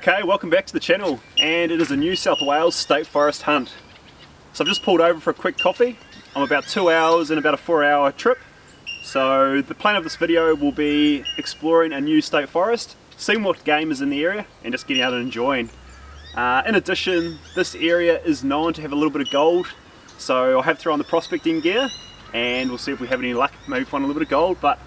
Okay, welcome back to the channel, and it is a New South Wales State Forest hunt. So I've just pulled over for a quick coffee. I'm about 2 hours in about a 4-hour trip. So the plan of this video will be exploring a new state forest, seeing what game is in the area, and just getting out and enjoying. In addition, this area is known to have a little bit of gold, so I'll have to throw on the prospecting gear and we'll see if we have any luck, maybe find a little bit of gold. But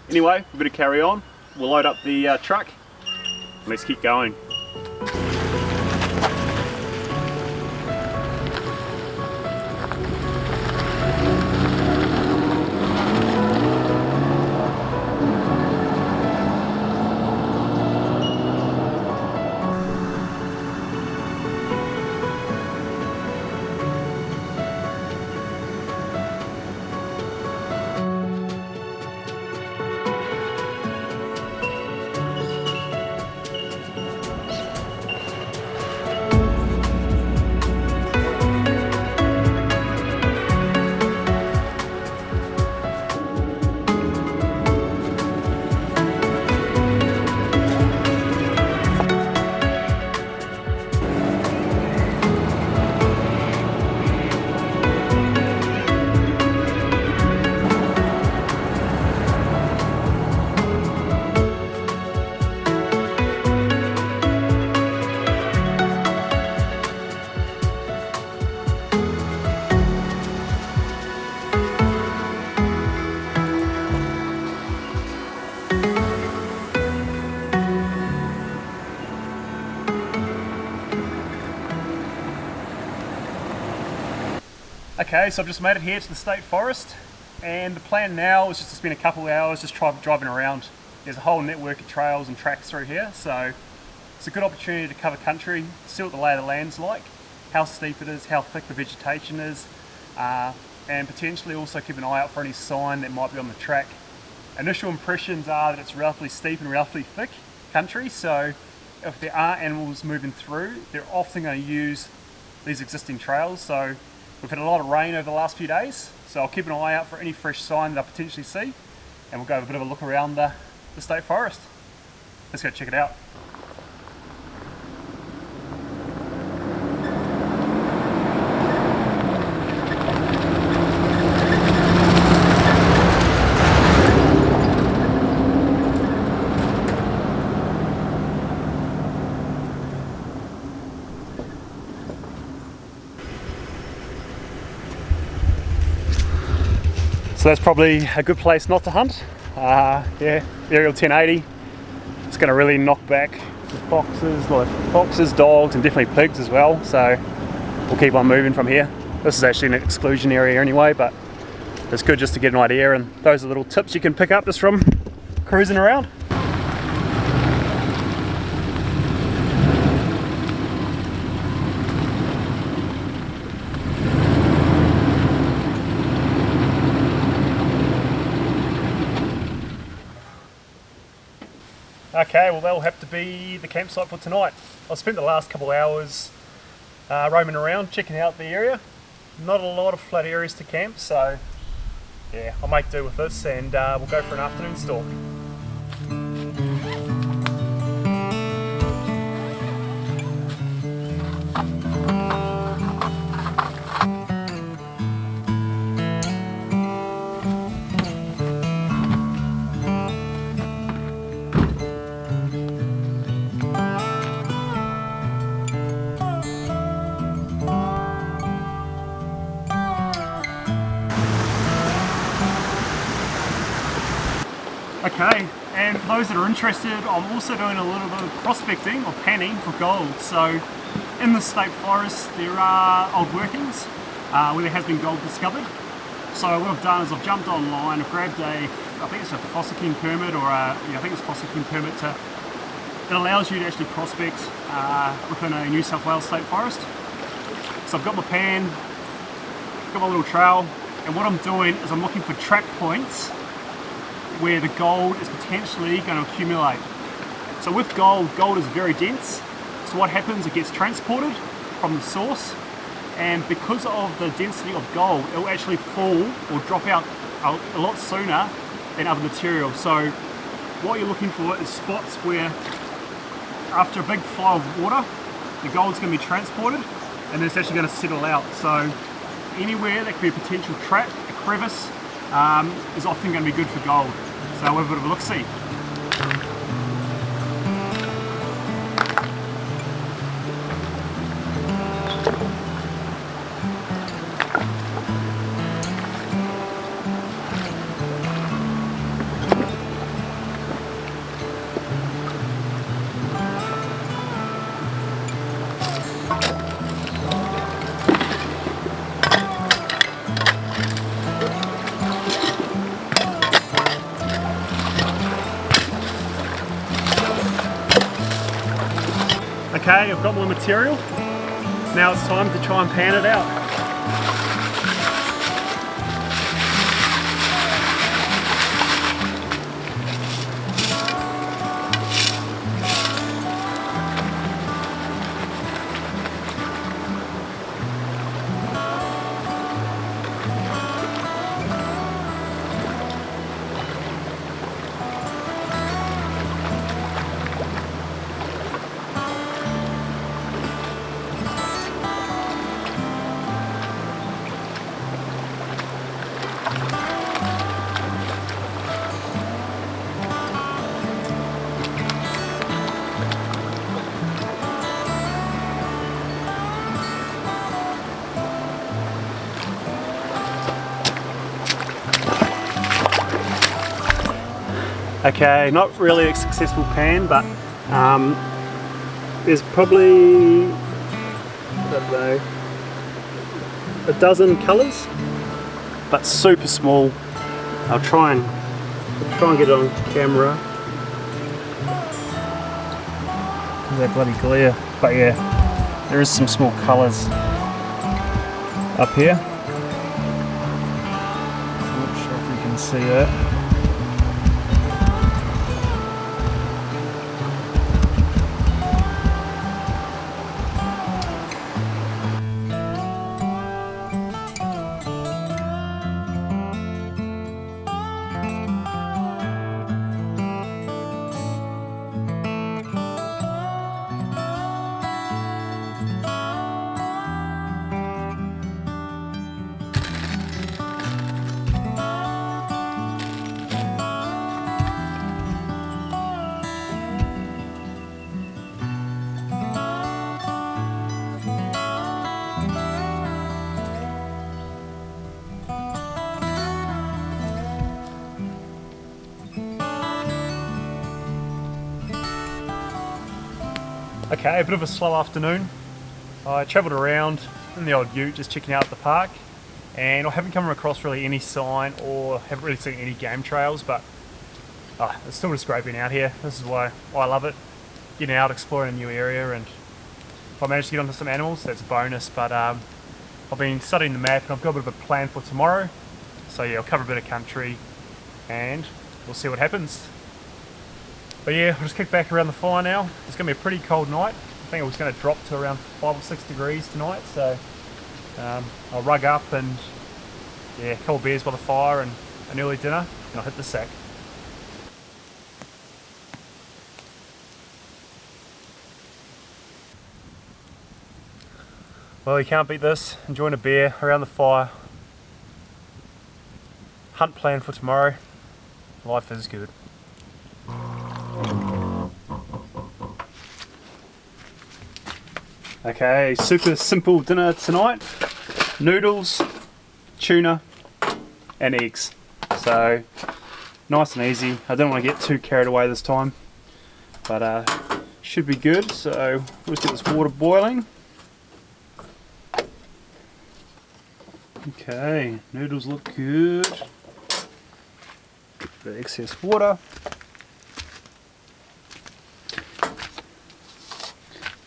anyway, we better carry on. We'll load up the truck and let's keep going. Okay, so I've just made it here to the State Forest, and the plan now is just to spend a couple of hours just driving around. There's a whole network of trails and tracks through here, so it's a good opportunity to cover country, see what the lay of the land's like, how steep it is, how thick the vegetation is, and potentially also keep an eye out for any sign that might be on the track. Initial impressions are that it's relatively steep and relatively thick country, so if there are animals moving through, they're often going to use these existing trails. So we've had a lot of rain over the last few days, so I'll keep an eye out for any fresh sign that I potentially see, and we'll go have a bit of a look around the State Forest. Let's go check it out. So that's probably a good place not to hunt. Yeah, aerial 1080. It's going to really knock back the foxes, dogs, and definitely pigs as well. So we'll keep on moving from here. This is actually an exclusion area anyway, but it's good just to get an idea. And those are little tips you can pick up just from cruising around. Okay, well that'll have to be the campsite for tonight. I've spent the last couple of hours roaming around, checking out the area. Not a lot of flat areas to camp, so yeah, I'll make do with this, and we'll go for an afternoon stalk. Okay, and for those that are interested, I'm also doing a little bit of prospecting or panning for gold. So in the State Forest there are old workings where there has been gold discovered. So what I've done is I've jumped online, I've grabbed I think it's a fossicking permit, or I think it's fossicking permit that allows you to actually prospect within a New South Wales State Forest. So I've got my pan, got my little trail, and what I'm doing is I'm looking for track points where the gold is potentially going to accumulate. So with gold, gold is very dense. So what happens, it gets transported from the source, and because of the density of gold, it will actually fall or drop out a lot sooner than other materials. So what you're looking for is spots where after a big flow of water, the gold's going to be transported and then it's actually going to settle out. So anywhere that could be a potential trap, a crevice, is often going to be good for gold. So we'll have a bit of a look-see. Okay, I've got my material. Now it's time to try and pan it out. Okay, not really a successful pan, but there's probably, I don't know, a dozen colours, but super small. I'll try and get it on camera. That bloody glare, but yeah, there is some small colours up here. I'm not sure if you can see that. Okay, a bit of a slow afternoon. I travelled around in the old ute just checking out the park, and I haven't come across really any sign or haven't really seen any game trails, but it's still just great being out here. This is why I love it, getting out, exploring a new area, and if I manage to get onto some animals, that's a bonus. But I've been studying the map and I've got a bit of a plan for tomorrow, so yeah, I'll cover a bit of country and we'll see what happens. But yeah, I'll just kick back around the fire now. It's going to be a pretty cold night. I think it was going to drop to around 5 or 6 degrees tonight, so I'll rug up and yeah, a couple of beers by the fire and an early dinner, and I'll hit the sack. Well, you can't beat this. Enjoying a beer around the fire. Hunt plan for tomorrow. Life is good. Okay, super simple dinner tonight. Noodles, tuna and eggs. So nice and easy. I don't want to get too carried away this time, but should be good. So let's get this water boiling. Okay, noodles look good. Bit of excess water.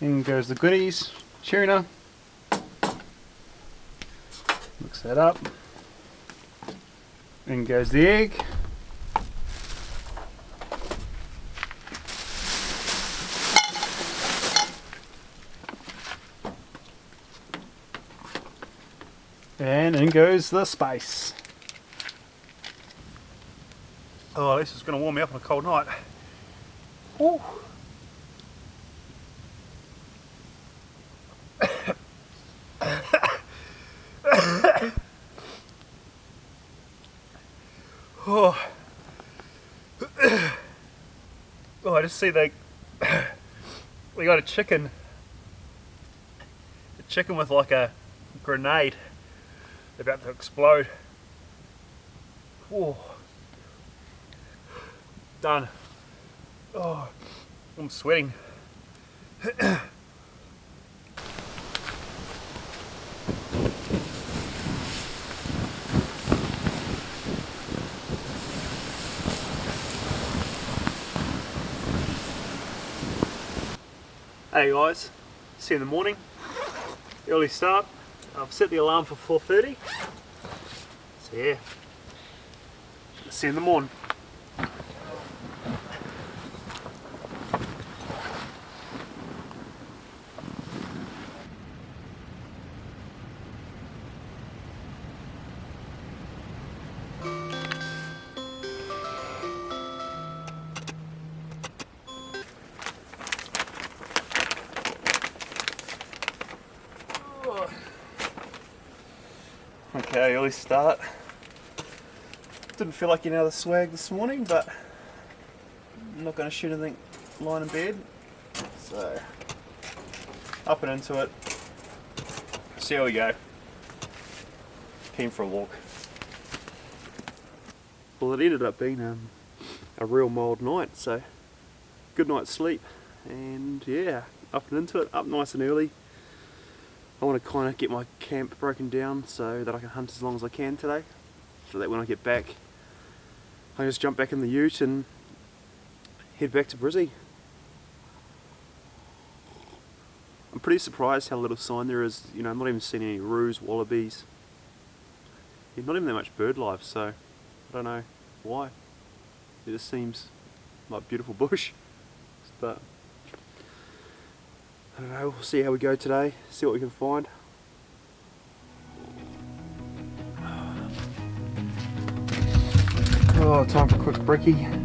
In goes the goodies, tuna. Mix that up. In goes the egg. And in goes the spice. Oh, this is going to warm me up on a cold night. Woo. just see we got a chicken with like a grenade about to explode. Whoa. Done. Oh, I'm sweating. Hey guys, see you in the morning. Early start. I've set the alarm for 4:30. So yeah, see you in the morning. Okay, early start. Didn't feel like getting out of the swag this morning, but I'm not going to shoot anything lying in bed. So, up and into it. See how we go. Keen for a walk. Well, it ended up being a real mild night, so good night's sleep. And yeah, up and into it, up nice and early. I want to kind of get my camp broken down so that I can hunt as long as I can today, so that when I get back I can just jump back in the ute and head back to Brizzy. I'm pretty surprised how little sign there is. You know, I'm not even seeing any roos, wallabies, not even that much bird life, so I don't know why. It just seems like beautiful bush, but I don't know, we'll see how we go today, see what we can find. Oh, time for a quick brekkie.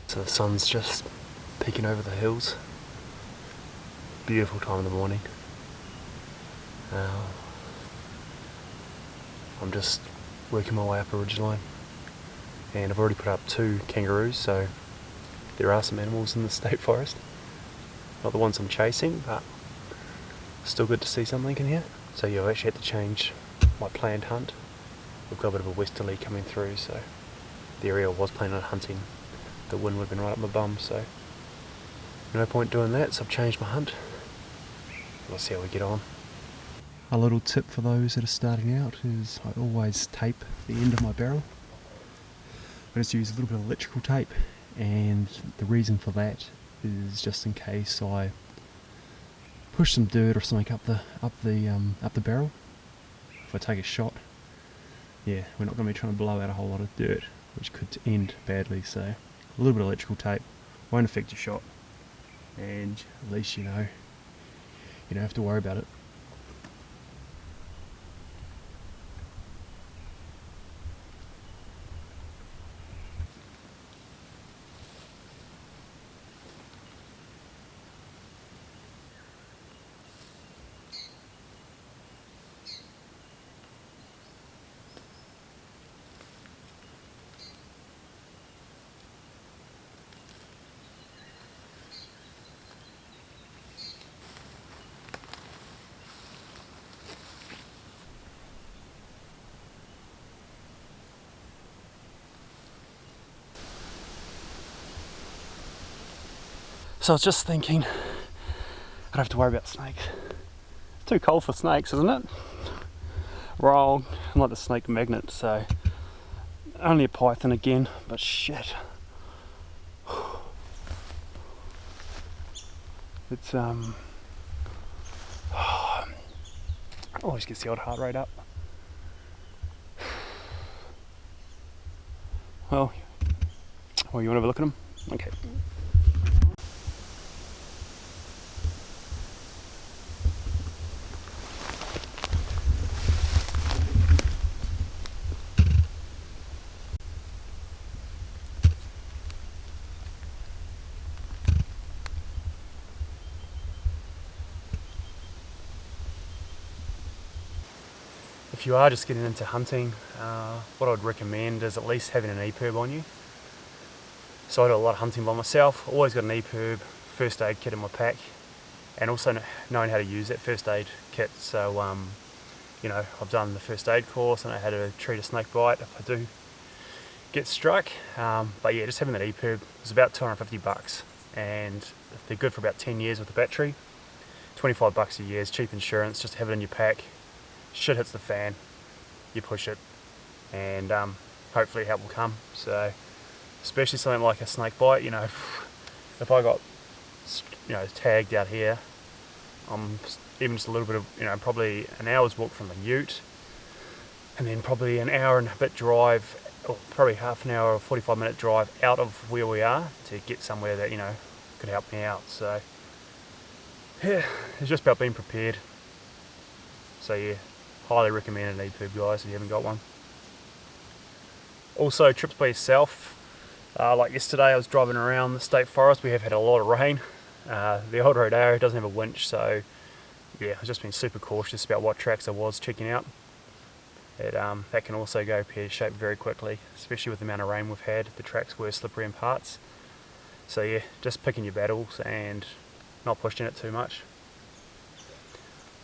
So the sun's just peeking over the hills. Beautiful time in the morning. I'm just working my way up a ridgeline, and I've already put up 2 kangaroos, so there are some animals in the state forest. Not the ones I'm chasing, but still good to see something in here. So yeah, I actually had to change my planned hunt. We've got a bit of a westerly coming through, so the area I was planning on hunting, the wind would have been right up my bum, so no point doing that, so I've changed my hunt. We'll see how we get on. A little tip for those that are starting out is I always tape the end of my barrel. I just use a little bit of electrical tape, and the reason for that is just in case I push some dirt or something up the barrel. If I take a shot, yeah, we're not going to be trying to blow out a whole lot of dirt, which could end badly. So a little bit of electrical tape won't affect your shot, and at least you know you don't have to worry about it. So I was just thinking, I don't have to worry about snakes. It's too cold for snakes, isn't it? Wrong, I'm like the snake magnet, so only a python again, but shit. It's always gets the old heart rate up. Well, you want to have a look at them? Okay. If you are just getting into hunting, what I would recommend is at least having an EPIRB on you. So I do a lot of hunting by myself, always got an EPIRB, first aid kit in my pack, and also knowing how to use that first aid kit. So you know, I've done the first aid course and I know how to treat a snake bite if I do get struck. But yeah, just having that EPIRB is about $250, and they're good for about 10 years with the battery. $25 a year is cheap insurance, just have it in your pack. Shit hits the fan, you push it, and hopefully help will come. So especially something like a snake bite, you know, if I got, you know, tagged out here, I'm even just a little bit of, you know, probably an hour's walk from the ute, and then probably an hour and a bit drive, or probably half an hour or 45-minute drive out of where we are to get somewhere that, you know, could help me out. So yeah, it's just about being prepared. So yeah, highly recommend an EPIRB, guys, if you haven't got one. Also, trips by yourself. Like yesterday, I was driving around the State Forest. We have had a lot of rain. The old road area doesn't have a winch, so yeah, I've just been super cautious about what tracks I was checking out. That can also go pear-shaped very quickly, especially with the amount of rain we've had. The tracks were slippery in parts. So yeah, just picking your battles and not pushing it too much.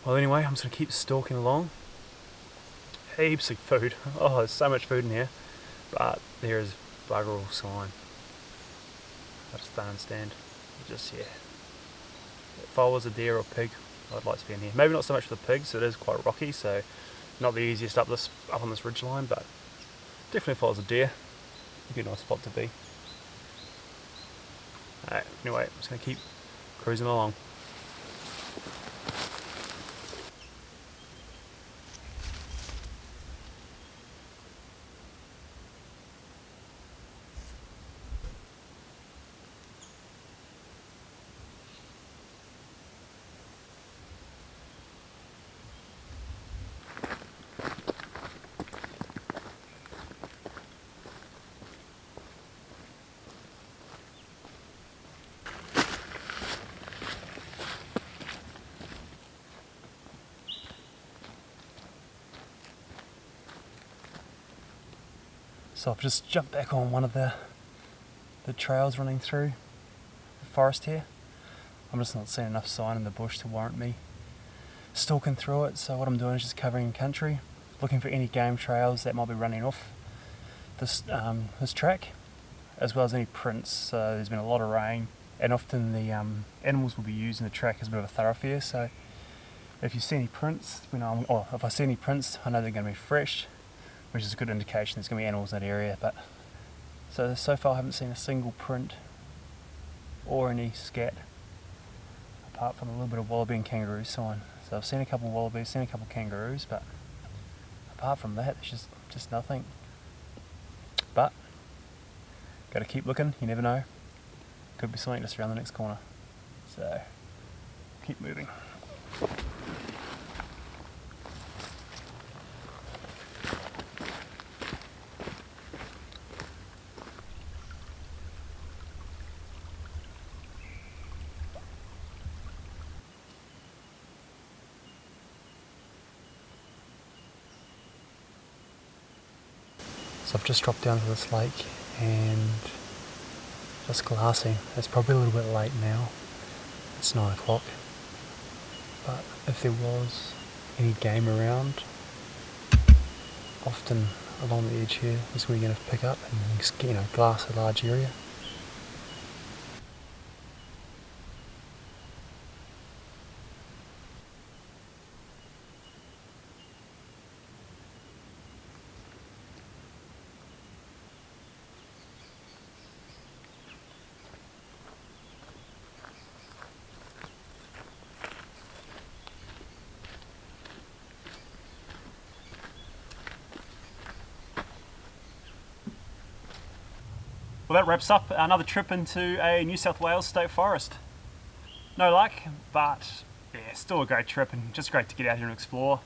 Well, anyway, I'm just going to keep stalking along. Heaps of food. Oh, there's so much food in here. But there is bugger all sign. I just don't understand. Just, yeah. If I was a deer or a pig, I'd like to be in here. Maybe not so much for the pigs, it is quite rocky, so not the easiest up on this ridge line, but definitely if I was a deer, it'd be a nice spot to be. Alright, anyway, I'm just going to keep cruising along. So I've just jumped back on one of the trails running through the forest here. I'm just not seeing enough sign in the bush to warrant me stalking through it, so what I'm doing is just covering country, looking for any game trails that might be running off this track, as well as any prints. So there's been a lot of rain, and often the animals will be using the track as a bit of a thoroughfare, so if you see any prints, if I see any prints, I know they're going to be fresh, which is a good indication there's going to be animals in that area. But so far I haven't seen a single print or any scat, apart from a little bit of wallaby and kangaroo sign. So I've seen a couple of wallabies, seen a couple of kangaroos, but apart from that, there's just nothing. But got to keep looking, you never know. Could be something just around the next corner. So keep moving. So I've just dropped down to this lake and just glassing. It's probably a little bit late now. It's 9 o'clock. But if there was any game around, often along the edge here is where you're going to pick up and, you know, glass a large area. Well, that wraps up another trip into a New South Wales State Forest. No luck, but yeah, still a great trip and just great to get out here and explore.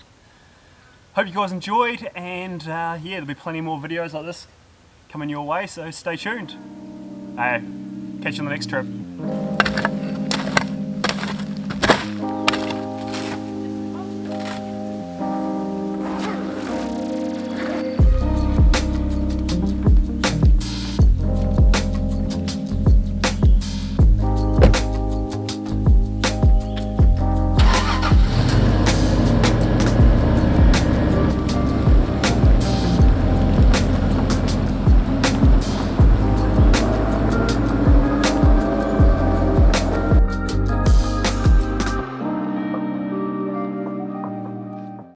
Hope you guys enjoyed, and yeah, there'll be plenty more videos like this coming your way, so stay tuned. Catch you on the next trip.